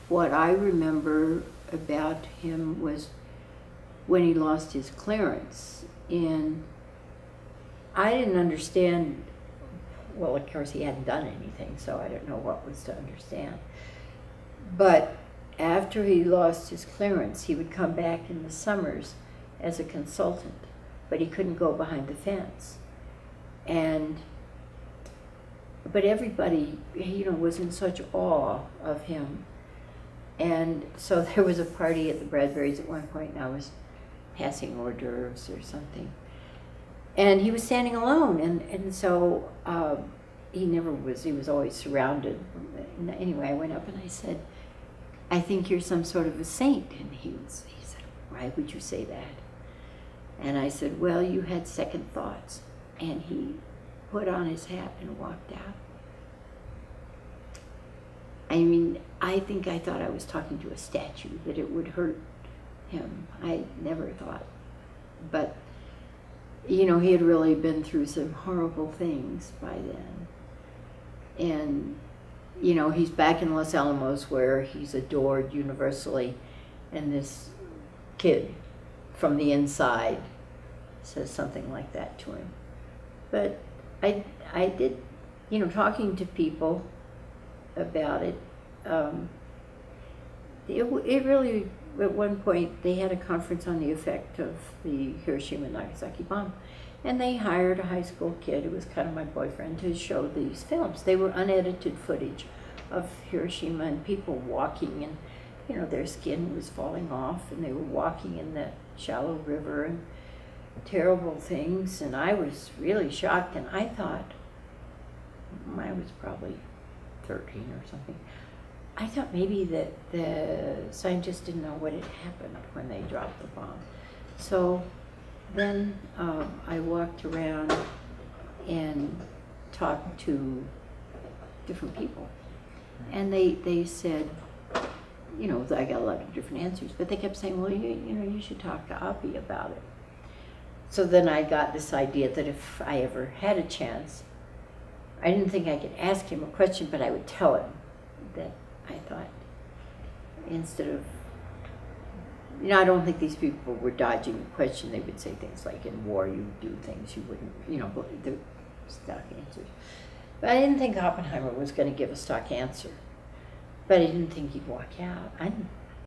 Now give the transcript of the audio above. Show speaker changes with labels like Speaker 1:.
Speaker 1: what I remember about him was when he lost his clearance, and I didn't understand. Well, of course, he hadn't done anything, so I don't know what was to understand. But after he lost his clearance, he would come back in the summers as a consultant, but he couldn't go behind the fence. But everybody, was in such awe of him. And so there was a party at the Bradburys at one point, and I was passing hors d'oeuvres or something. And he was standing alone, and so he was always surrounded. Anyway, I went up and I said, "I think you're some sort of a saint." And he said, "Why would you say that?" And I said, "Well, you had second thoughts." And he put on his hat and walked out. I mean, I think I thought I was talking to a statue, that it would hurt him. I never thought. But, he had really been through some horrible things by then. And, he's back in Los Alamos where he's adored universally. And this kid from the inside says something like that to him. But I did, talking to people about it, it really, at one point, they had a conference on the effect of the Hiroshima and Nagasaki bomb. And they hired a high school kid who was kind of my boyfriend to show these films. They were unedited footage of Hiroshima and people walking, and, their skin was falling off, and they were walking in the shallow river and terrible things. And I was really shocked, and I thought, I was probably 13 or something. I thought maybe that the scientists didn't know what had happened when they dropped the bomb. So then I walked around and talked to different people. And they said, I got a lot of different answers, but they kept saying, well, you should talk to Oppie about it. So then I got this idea that if I ever had a chance, I didn't think I could ask him a question, but I would tell him that I thought, instead of, I don't think these people were dodging the question. They would say things like, in war you do things you wouldn't, the stock answers. But I didn't think Oppenheimer was going to give a stock answer. But I didn't think he'd walk out. I